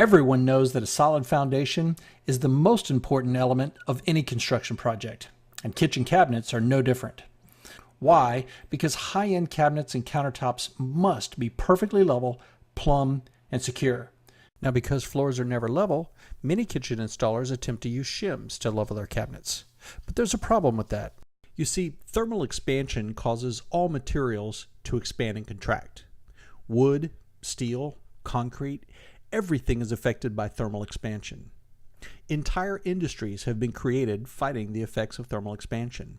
Everyone knows that a solid foundation is the most important element of any construction project, and kitchen cabinets are no different. Why? Because high-end cabinets and countertops must be perfectly level, plumb, and secure. Now, because floors are never level, many kitchen installers attempt to use shims to level their cabinets. But there's a problem with that. You see, thermal expansion causes all materials to expand and contract. Wood, steel, concrete, everything is affected by thermal expansion. Entire industries have been created fighting the effects of thermal expansion.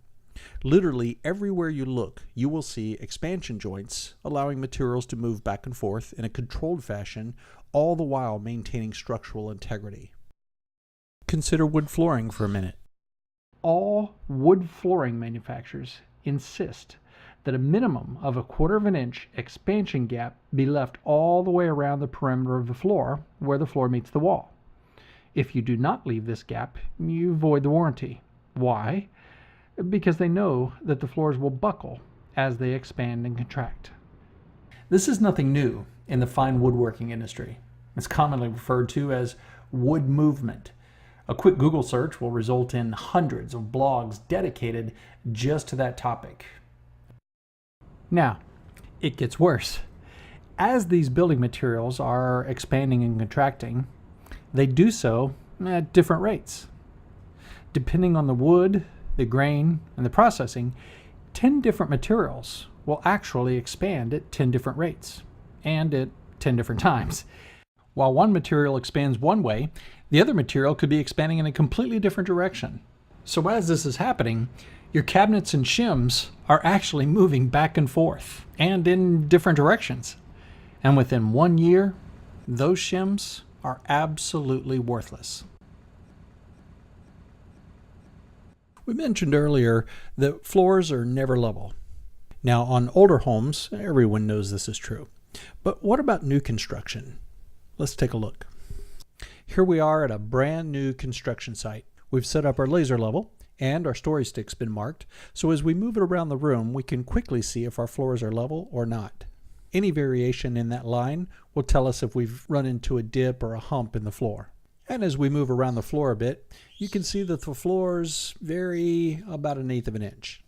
Literally everywhere you look, you will see expansion joints allowing materials to move back and forth in a controlled fashion, all the while maintaining structural integrity. Consider wood flooring for a minute. All wood flooring manufacturers insist that a minimum of 1/4 inch expansion gap be left all the way around the perimeter of the floor where the floor meets the wall. If you do not leave this gap, you void the warranty. Why? Because they know that the floors will buckle as they expand and contract. This is nothing new in the fine woodworking industry. It's commonly referred to as wood movement. A quick Google search will result in hundreds of blogs dedicated just to that topic. Now, it gets worse. As these building materials are expanding and contracting, they do so at different rates. Depending on the wood, the grain, and the processing, 10 different materials will actually expand at 10 different rates, and at 10 different times. While one material expands one way, the other material could be expanding in a completely different direction. So as this is happening, your cabinets and shims are actually moving back and forth, and in different directions. And within 1 year, those shims are absolutely worthless. We mentioned earlier that floors are never level. Now, on older homes, everyone knows this is true. But what about new construction? Let's take a look. Here we are at a brand new construction site. We've set up our laser level, and our story stick's been marked, so as we move it around the room, we can quickly see if our floors are level or not. Any variation in that line will tell us if we've run into a dip or a hump in the floor. And as we move around the floor a bit, you can see that the floors vary about 1/8 inch.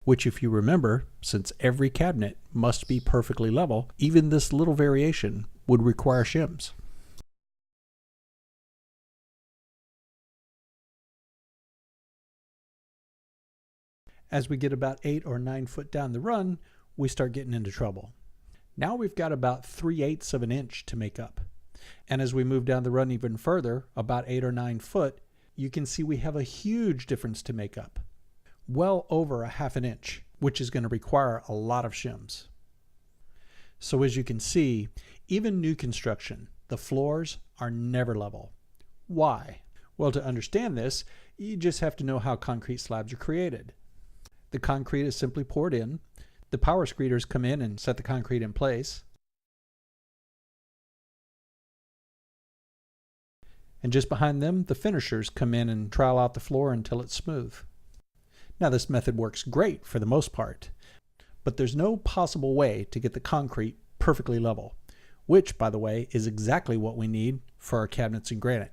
Which, if you remember, since every cabinet must be perfectly level, even this little variation would require shims. As we get about 8 or 9 foot down the run, we start getting into trouble. Now we've got about 3/8 of an inch to make up. And as we move down the run even further, about 8 or 9 foot, you can see we have a huge difference to make up. Well over 1/2 inch, which is going to require a lot of shims. So as you can see, even new construction, the floors are never level. Why? Well, to understand this, you just have to know how concrete slabs are created. The concrete is simply poured in. The power screeders come in and set the concrete in place. And just behind them, the finishers come in and trowel out the floor until it's smooth. Now, this method works great for the most part, but there's no possible way to get the concrete perfectly level, which, by the way, is exactly what we need for our cabinets in granite.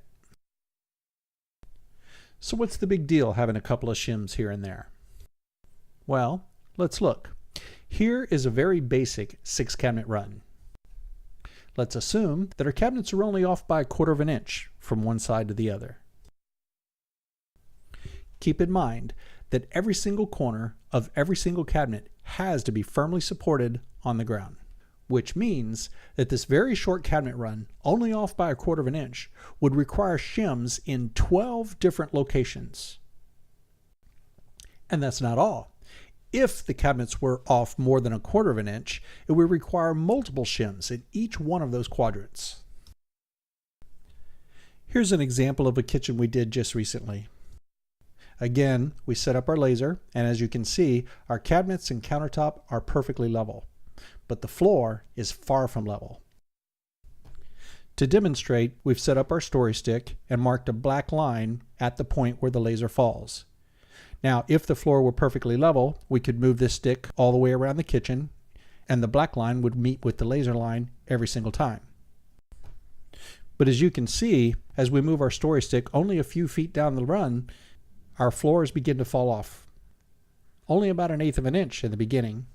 So what's the big deal having a couple of shims here and there? Well, let's look. Here is a very basic 6-cabinet run. Let's assume that our cabinets are only off by 1/4 inch from one side to the other. Keep in mind that every single corner of every single cabinet has to be firmly supported on the ground, which means that this very short cabinet run, only off by 1/4 inch, would require shims in 12 different locations. And that's not all. If the cabinets were off more than 1/4 inch, it would require multiple shims in each one of those quadrants. Here's an example of a kitchen we did just recently. Again, we set up our laser, and as you can see, our cabinets and countertop are perfectly level, but the floor is far from level. To demonstrate, we've set up our story stick and marked a black line at the point where the laser falls. Now, if the floor were perfectly level, we could move this stick all the way around the kitchen and the black line would meet with the laser line every single time. But as you can see, as we move our story stick only a few feet down the run, our floors begin to fall off. Only about 1/8 of an inch in the beginning.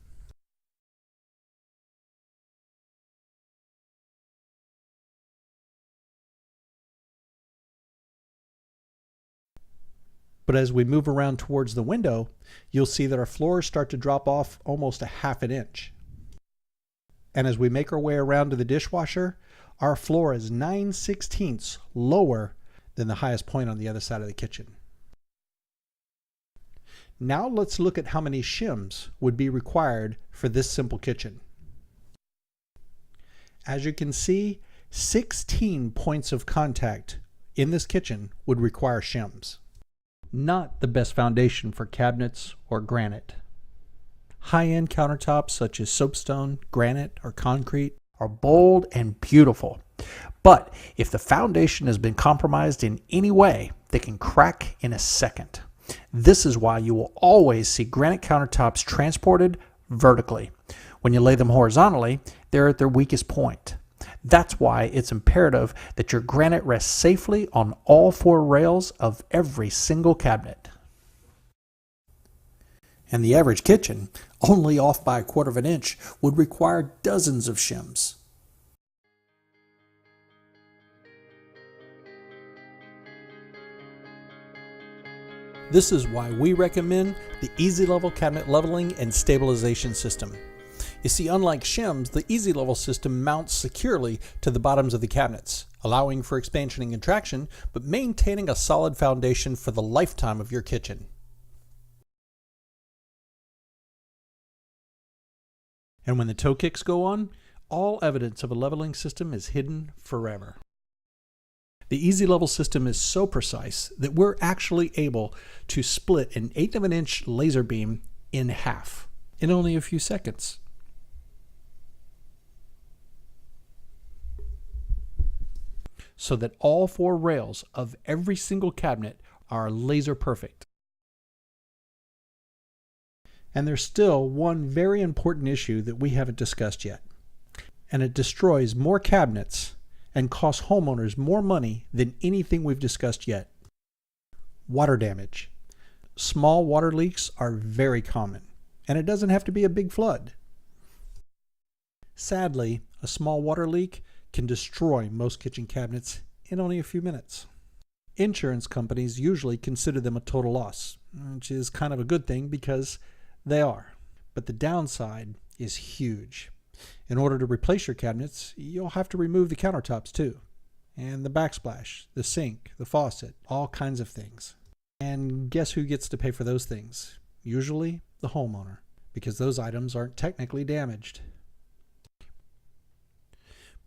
But as we move around towards the window, you'll see that our floors start to drop off almost 1/2 an inch. And as we make our way around to the dishwasher, our floor is 9/16 lower than the highest point on the other side of the kitchen. Now let's look at how many shims would be required for this simple kitchen. As you can see, 16 points of contact in this kitchen would require shims. Not the best foundation for cabinets or granite. High-end countertops such as soapstone, granite, or concrete are bold and beautiful. But if the foundation has been compromised in any way, they can crack in a second. This is why you will always see granite countertops transported vertically. When you lay them horizontally, they're at their weakest point. That's why it's imperative that your granite rests safely on all 4 rails of every single cabinet. And the average kitchen, only off by 1/4 of an inch, would require dozens of shims. This is why we recommend the Easy Level cabinet leveling and stabilization system. You see, unlike shims, the Easy Level system mounts securely to the bottoms of the cabinets, allowing for expansion and contraction, but maintaining a solid foundation for the lifetime of your kitchen. And when the toe kicks go on, all evidence of a leveling system is hidden forever. The Easy Level system is so precise that we're actually able to split an 1/8 of an inch laser beam in half in only a few seconds. So that all 4 rails of every single cabinet are laser perfect. And there's still one very important issue that we haven't discussed yet. And it destroys more cabinets and costs homeowners more money than anything we've discussed yet. Water damage. Small water leaks are very common, and it doesn't have to be a big flood. Sadly, a small water leak can destroy most kitchen cabinets in only a few minutes. Insurance companies usually consider them a total loss, which is kind of a good thing because they are. But the downside is huge. In order to replace your cabinets, you'll have to remove the countertops too, and the backsplash, the sink, the faucet, all kinds of things. And guess who gets to pay for those things? Usually the homeowner, because those items aren't technically damaged.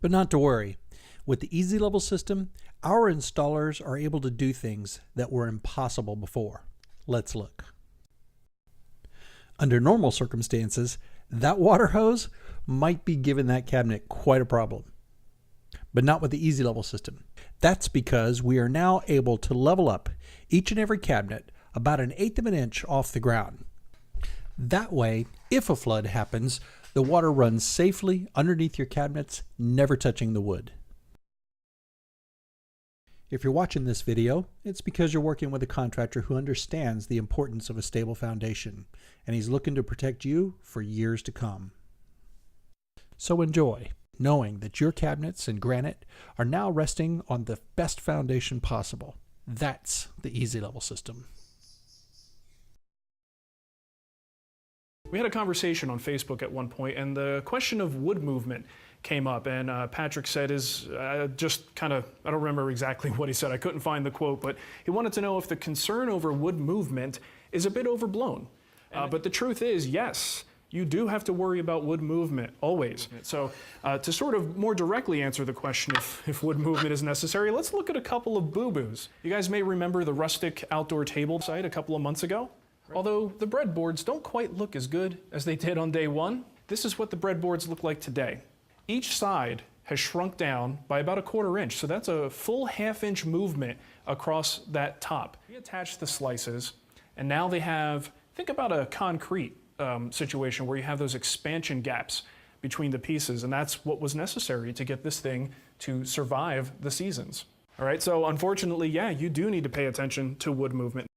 But not to worry. With the Easy Level system, our installers are able to do things that were impossible before. Let's look. Under normal circumstances, that water hose might be giving that cabinet quite a problem. But not with the Easy Level system. That's because we are now able to level up each and every cabinet about 1/8 of an inch off the ground. That way, if a flood happens, the water runs safely underneath your cabinets, never touching the wood. If you're watching this video, it's because you're working with a contractor who understands the importance of a stable foundation, and he's looking to protect you for years to come. So enjoy, knowing that your cabinets and granite are now resting on the best foundation possible. That's the Easy Level system. We had a conversation on Facebook at one point, and the question of wood movement came up, and Patrick said I don't remember exactly what he said, I couldn't find the quote, but he wanted to know if the concern over wood movement is a bit overblown. But the truth is, yes, you do have to worry about wood movement, always. So to sort of more directly answer the question if wood movement is necessary, let's look at a couple of boo-boos. You guys may remember the rustic outdoor table site a couple of months ago. Although the breadboards don't quite look as good as they did on day one, this is what the breadboards look like today. Each side has shrunk down by about 1/4 inch, so that's a full 1/2 inch movement across that top. We attach the slices, and now they have, think about a concrete situation where you have those expansion gaps between the pieces, and that's what was necessary to get this thing to survive the seasons. All right, so unfortunately, yeah, you do need to pay attention to wood movement.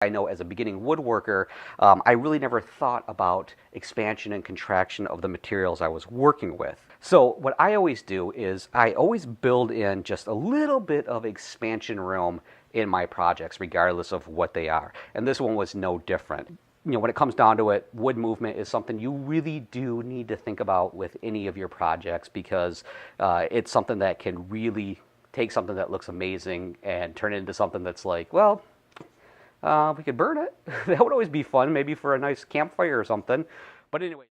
I know as a beginning woodworker, I really never thought about expansion and contraction of the materials I was working with. So what I always do is I always build in just a little bit of expansion room in my projects, regardless of what they are. And this one was no different. You know, when it comes down to it, wood movement is something you really do need to think about with any of your projects, because it's something that can really take something that looks amazing and turn it into something that's like, well, we could burn it. That would always be fun, maybe for a nice campfire or something. But anyway.